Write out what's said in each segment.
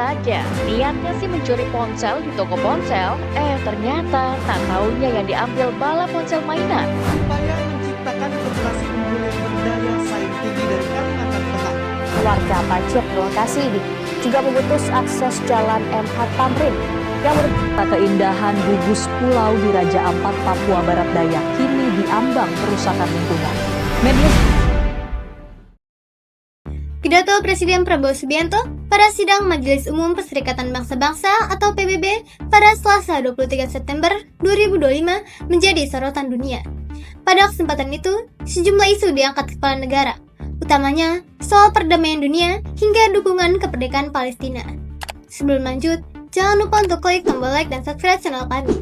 aja, niatnya sih mencuri ponsel di toko ponsel, ternyata tak taunya yang diambil bala ponsel mainan. Upaya menciptakan korporasi unggul yang berdaya saing tinggi dari Kalimantan Tengah. Warga Pacet lokasi ini juga memutus akses jalan MH Tamrin yang merupakan keindahan gugus pulau di Raja Ampat, Papua Barat Daya kini diambang kerusakan lingkungan. Media Pidato Presiden Prabowo Subianto pada sidang Majelis Umum Perserikatan Bangsa-Bangsa atau PBB pada Selasa 23 September 2025 menjadi sorotan dunia. Pada kesempatan itu, sejumlah isu diangkat kepala negara, utamanya soal perdamaian dunia hingga dukungan kemerdekaan Palestina. Sebelum lanjut, jangan lupa untuk klik tombol like dan subscribe channel kami.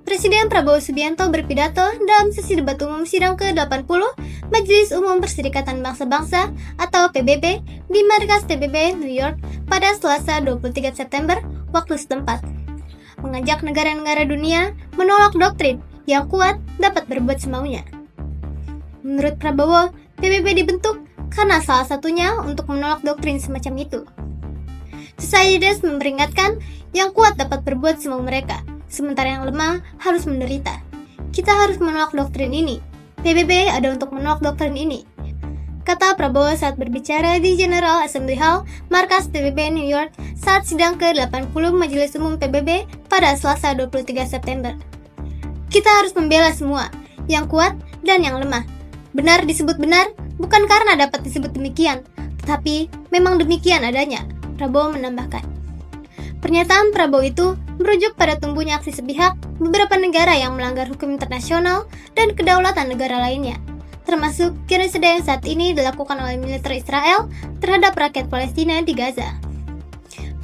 Presiden Prabowo Subianto berpidato dalam sesi debat umum sidang ke-80 Majelis Umum Perserikatan Bangsa-Bangsa atau PBB di markas PBB New York pada Selasa 23 September waktu setempat, mengajak negara-negara dunia menolak doktrin yang kuat dapat berbuat semaunya. Menurut Prabowo, PBB dibentuk karena salah satunya untuk menolak doktrin semacam itu. Societas memperingatkan yang kuat dapat berbuat semau mereka, sementara yang lemah harus menderita. Kita harus menolak doktrin ini. PBB ada untuk menolak doktrin ini, kata Prabowo saat berbicara di General Assembly Hall, markas PBB New York saat sidang ke-80 Majelis Umum PBB pada Selasa 23 September. Kita harus membela semua, yang kuat dan yang lemah. Benar disebut benar, bukan karena dapat disebut demikian, tetapi memang demikian adanya, Prabowo menambahkan. Pernyataan Prabowo itu merujuk pada tumbuhnya aksi sepihak beberapa negara yang melanggar hukum internasional dan kedaulatan negara lainnya, termasuk genosida yang saat ini dilakukan oleh militer Israel terhadap rakyat Palestina di Gaza.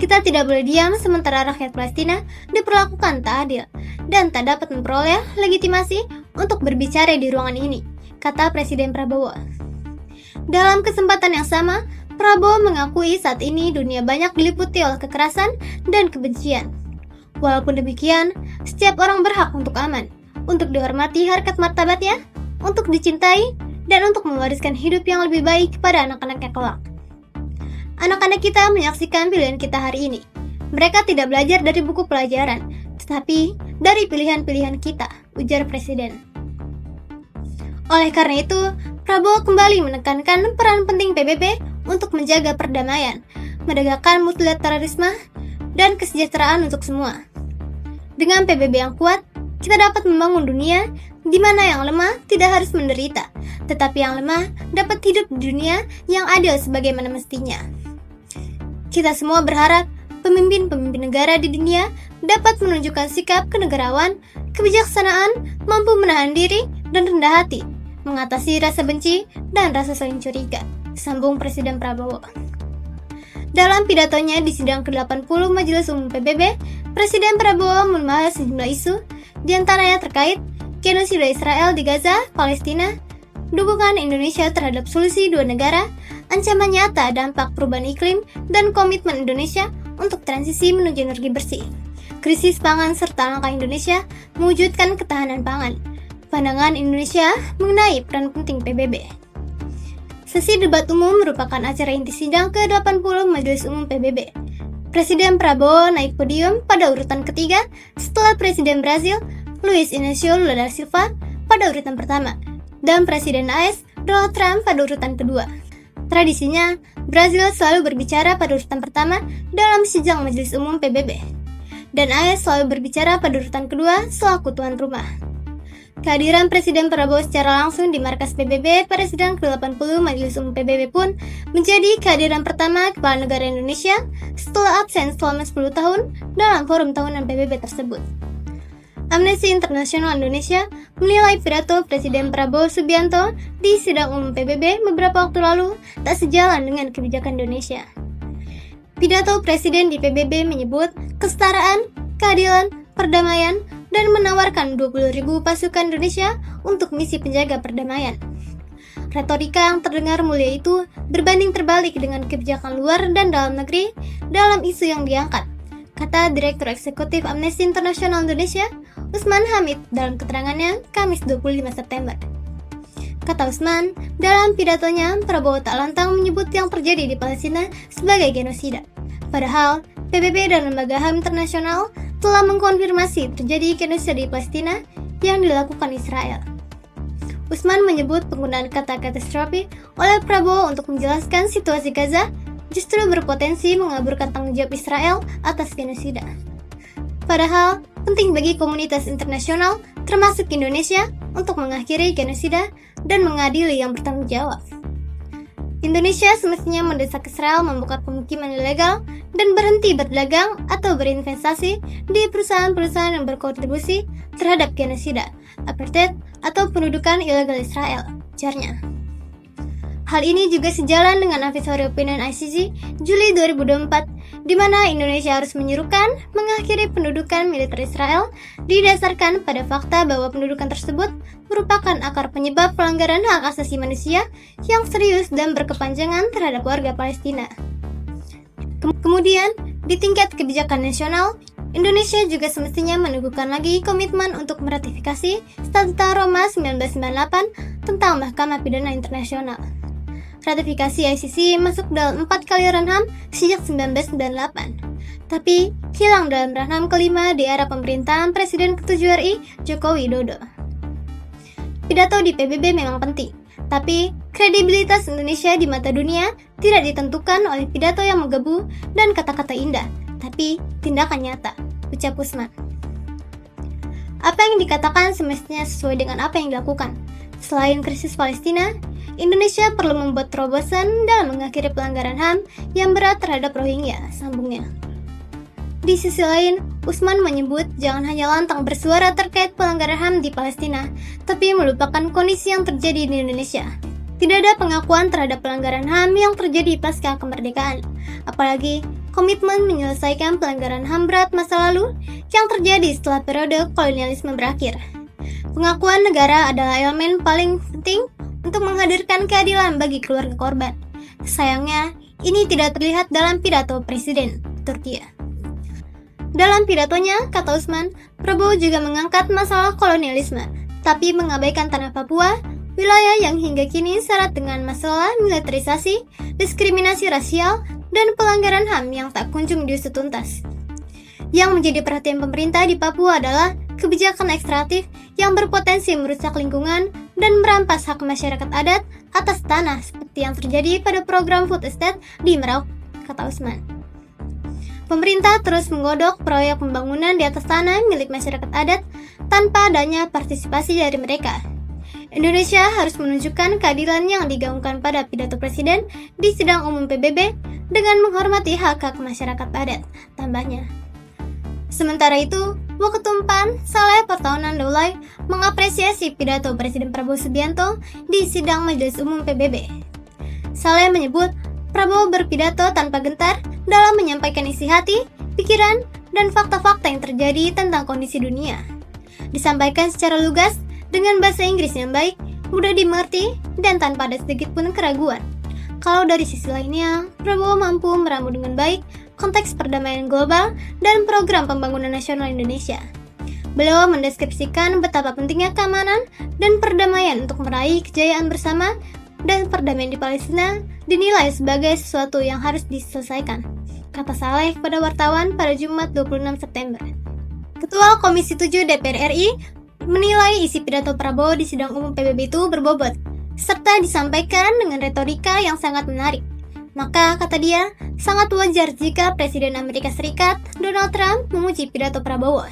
Kita tidak boleh diam sementara rakyat Palestina diperlakukan tak adil dan tak dapat memperoleh legitimasi untuk berbicara di ruangan ini, kata Presiden Prabowo. Dalam kesempatan yang sama, Prabowo mengakui saat ini dunia banyak diliputi oleh kekerasan dan kebencian. Walaupun demikian, setiap orang berhak untuk aman, untuk dihormati harkat martabatnya, untuk dicintai, dan untuk mewariskan hidup yang lebih baik kepada anak-anaknya kelak. Anak-anak kita menyaksikan pilihan kita hari ini. Mereka tidak belajar dari buku pelajaran, tetapi dari pilihan-pilihan kita, ujar Presiden. Oleh karena itu, Prabowo kembali menekankan peran penting PBB untuk menjaga perdamaian, menegakkan multilateralisme, dan kesejahteraan untuk semua. Dengan PBB yang kuat, kita dapat membangun dunia di mana yang lemah tidak harus menderita, tetapi yang lemah dapat hidup di dunia yang adil sebagaimana mestinya. Kita semua berharap pemimpin-pemimpin negara di dunia dapat menunjukkan sikap kenegarawan, kebijaksanaan, mampu menahan diri, dan rendah hati, mengatasi rasa benci dan rasa saling curiga, sambung Presiden Prabowo. Dalam pidatonya di sidang ke-80 Majelis Umum PBB, Presiden Prabowo membahas sejumlah isu, diantaranya terkait genosida Israel di Gaza, Palestina, dukungan Indonesia terhadap solusi dua negara, ancaman nyata dampak perubahan iklim, dan komitmen Indonesia untuk transisi menuju energi bersih, krisis pangan serta langkah Indonesia mewujudkan ketahanan pangan, pandangan Indonesia mengenai peran penting PBB. Sesi debat umum merupakan acara inti sidang ke-80 Majelis Umum PBB. Presiden Prabowo naik podium pada urutan ketiga setelah Presiden Brazil, Luiz Inácio Lula da Silva, pada urutan pertama, dan Presiden AS, Donald Trump pada urutan kedua. Tradisinya, Brazil selalu berbicara pada urutan pertama dalam sidang Majelis Umum PBB, dan AS selalu berbicara pada urutan kedua selaku tuan rumah. Kehadiran Presiden Prabowo secara langsung di markas PBB pada sidang ke-80 Majelis Umum PBB pun menjadi kehadiran pertama kepala negara Indonesia setelah absen selama 10 tahun dalam forum tahunan PBB tersebut. Amnesty International Indonesia menilai pidato Presiden Prabowo Subianto di sidang umum PBB beberapa waktu lalu tak sejalan dengan kebijakan Indonesia. Pidato Presiden di PBB menyebut kesetaraan, keadilan, perdamaian, dan menawarkan 20.000 pasukan Indonesia untuk misi penjaga perdamaian. Retorika yang terdengar mulia itu berbanding terbalik dengan kebijakan luar dan dalam negeri dalam isu yang diangkat, kata Direktur Eksekutif Amnesty International Indonesia, Usman Hamid dalam keterangannya Kamis 25 September. Kata Usman, dalam pidatonya Prabowo tak lantang menyebut yang terjadi di Palestina sebagai genosida. Padahal, PBB dan lembaga HAM internasional telah mengkonfirmasi terjadi genocida di Palestina yang dilakukan Israel. Usman menyebut penggunaan kata katastrofi oleh Prabowo untuk menjelaskan situasi Gaza justru berpotensi mengaburkan tanggung jawab Israel atas genosida. Padahal, penting bagi komunitas internasional, termasuk Indonesia, untuk mengakhiri genosida dan mengadili yang bertanggung jawab. Indonesia semestinya mendesak Israel membuka pemukiman ilegal dan berhenti berdagang atau berinvestasi di perusahaan-perusahaan yang berkontribusi terhadap genosida, apartheid, atau pendudukan ilegal Israel, ujarnya. Hal ini juga sejalan dengan Advisory Opinion ICC Juli 2024, di mana Indonesia harus menyerukan mengakhiri pendudukan militer Israel didasarkan pada fakta bahwa pendudukan tersebut merupakan akar penyebab pelanggaran hak asasi manusia yang serius dan berkepanjangan terhadap warga Palestina. Kemudian, di tingkat kebijakan nasional, Indonesia juga semestinya meneguhkan lagi komitmen untuk meratifikasi Statuta Roma 1998 tentang Mahkamah Pidana Internasional. Ratifikasi ICC masuk dalam 4 kali Ranham sejak 1998, tapi hilang dalam Ranham kelima di era pemerintahan Presiden ke-7 RI Joko Widodo. Pidato di PBB memang penting, tapi kredibilitas Indonesia di mata dunia tidak ditentukan oleh pidato yang menggebu dan kata-kata indah, tapi tindakan nyata, ucap Usman. Apa yang dikatakan semestinya sesuai dengan apa yang dilakukan. Selain krisis Palestina, Indonesia perlu membuat terobosan dalam mengakhiri pelanggaran HAM yang berat terhadap Rohingya, sambungnya. Di sisi lain, Usman menyebut jangan hanya lantang bersuara terkait pelanggaran HAM di Palestina, tapi melupakan kondisi yang terjadi di Indonesia. Tidak ada pengakuan terhadap pelanggaran HAM yang terjadi pasca kemerdekaan, apalagi komitmen menyelesaikan pelanggaran HAM berat masa lalu yang terjadi setelah periode kolonialisme berakhir. Pengakuan negara adalah elemen paling penting untuk menghadirkan keadilan bagi keluarga korban. Sayangnya, ini tidak terlihat dalam pidato Presiden Turkiye. Dalam pidatonya, kata Usman, Prabowo juga mengangkat masalah kolonialisme, tapi mengabaikan tanah Papua, wilayah yang hingga kini syarat dengan masalah militerisasi, diskriminasi rasial, dan pelanggaran HAM yang tak kunjung diusut tuntas. Yang menjadi perhatian pemerintah di Papua adalah kebijakan ekstraktif yang berpotensi merusak lingkungan dan merampas hak masyarakat adat atas tanah seperti yang terjadi pada program food estate di Merauke, kata Usman. Pemerintah terus menggodok proyek pembangunan di atas tanah milik masyarakat adat tanpa adanya partisipasi dari mereka. Indonesia harus menunjukkan keadilan yang digaungkan pada pidato Presiden di sidang umum PBB dengan menghormati hak-hak masyarakat adat, tambahnya. Sementara itu, Waketum PAN, Saleh Partaunan Daulay, mengapresiasi pidato Presiden Prabowo Subianto di sidang Majelis Umum PBB. Saleh menyebut Prabowo berpidato tanpa gentar dalam menyampaikan isi hati, pikiran, dan fakta-fakta yang terjadi tentang kondisi dunia. Disampaikan secara lugas dengan bahasa Inggris yang baik, mudah dimengerti, dan tanpa ada sedikit pun keraguan. Kalau dari sisi lainnya, Prabowo mampu meramu dengan baik konteks perdamaian global dan program pembangunan nasional Indonesia. Beliau mendeskripsikan betapa pentingnya keamanan dan perdamaian untuk meraih kejayaan bersama, dan perdamaian di Palestina dinilai sebagai sesuatu yang harus diselesaikan, kata Saleh kepada wartawan pada Jumat 26 September. Ketua Komisi 7 DPR RI menilai isi pidato Prabowo di sidang umum PBB itu berbobot, serta disampaikan dengan retorika yang sangat menarik. Maka, kata dia, sangat wajar jika Presiden Amerika Serikat, Donald Trump, memuji pidato Prabowo.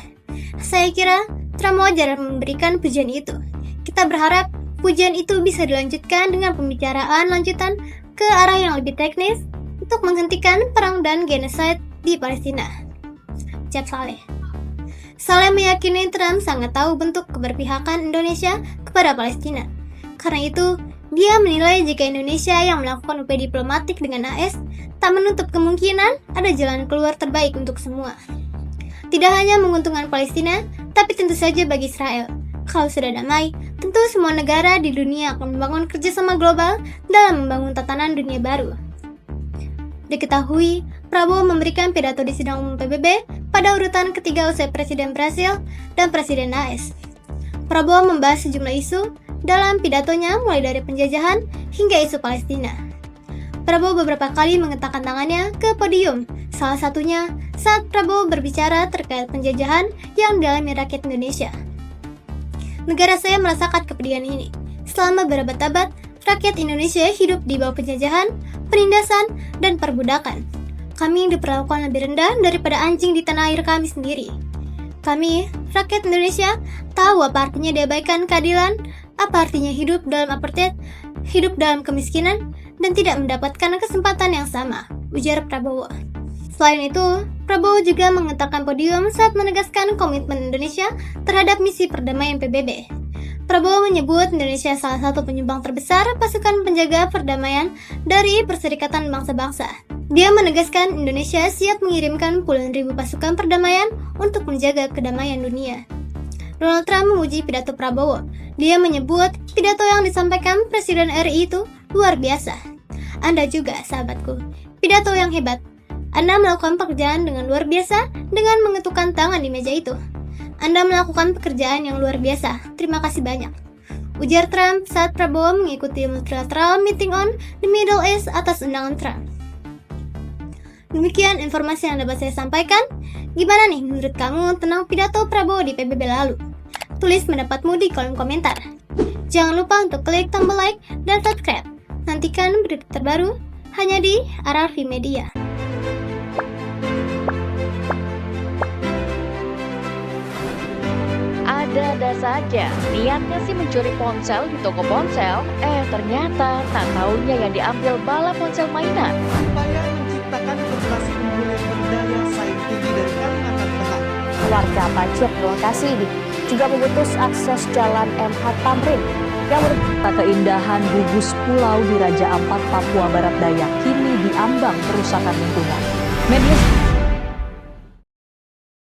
Saya kira Trump wajar memberikan pujian itu. Kita berharap pujian itu bisa dilanjutkan dengan pembicaraan lanjutan ke arah yang lebih teknis untuk menghentikan perang dan genosida di Palestina, ucap Saleh. Saleh meyakini Trump sangat tahu bentuk keberpihakan Indonesia kepada Palestina. Karena itu, dia menilai jika Indonesia yang melakukan upaya diplomatik dengan AS tak menutup kemungkinan ada jalan keluar terbaik untuk semua. Tidak hanya menguntungkan Palestina, tapi tentu saja bagi Israel. Kalau sudah damai, tentu semua negara di dunia akan membangun kerjasama global dalam membangun tatanan dunia baru. Diketahui, Prabowo memberikan pidato di sidang umum PBB pada urutan ketiga usai Presiden Brasil dan Presiden AS. Prabowo membahas sejumlah isu dalam pidatonya mulai dari penjajahan hingga isu Palestina. Prabowo beberapa kali mengetakkan tangannya ke podium Salah satunya saat Prabowo berbicara terkait penjajahan yang dialami rakyat Indonesia. Negara saya merasakan kepedihan ini. Selama berabad-abad, rakyat Indonesia hidup di bawah penjajahan, penindasan, dan perbudakan. Kami diperlakukan lebih rendah daripada anjing di tanah air kami sendiri. Kami, rakyat Indonesia, tahu apa artinya diabaikan keadilan, apa artinya hidup dalam apartheid, hidup dalam kemiskinan, dan tidak mendapatkan kesempatan yang sama, ujar Prabowo. Selain itu, Prabowo juga mengentangkan podium saat menegaskan komitmen Indonesia terhadap misi perdamaian PBB. Prabowo menyebut Indonesia salah satu penyumbang terbesar pasukan penjaga perdamaian dari Perserikatan Bangsa-Bangsa. Dia menegaskan Indonesia siap mengirimkan puluhan ribu pasukan perdamaian untuk menjaga kedamaian dunia. Donald Trump memuji pidato Prabowo. Dia menyebut pidato yang disampaikan Presiden RI itu luar biasa. Anda juga, sahabatku, pidato yang hebat. Anda melakukan pekerjaan dengan luar biasa dengan mengetukkan tangan di meja itu. Anda melakukan pekerjaan yang luar biasa. Terima kasih banyak, ujar Trump saat Prabowo mengikuti multilateral meeting on the Middle East atas undangan Trump. Demikian informasi yang dapat saya sampaikan. Gimana nih menurut kamu tentang pidato Prabowo di PBB lalu? Tulis pendapatmu di kolom komentar. Jangan lupa untuk klik tombol like dan subscribe. Nantikan berita terbaru hanya di RRV Media. Ada-ada saja, niatnya sih mencuri ponsel di toko ponsel, ternyata tak taunya yang diambil bala ponsel mainan. Upaya menciptakan populasi unggul yang berdaya saing tinggi dari Kalimantan Tengah. Warga Pacet lokasi ini juga memutus akses jalan MH Tamrin yang merupakan keindahan gugus pulau di Raja Ampat, Papua Barat Daya kini diambang kerusakan lingkungan. Media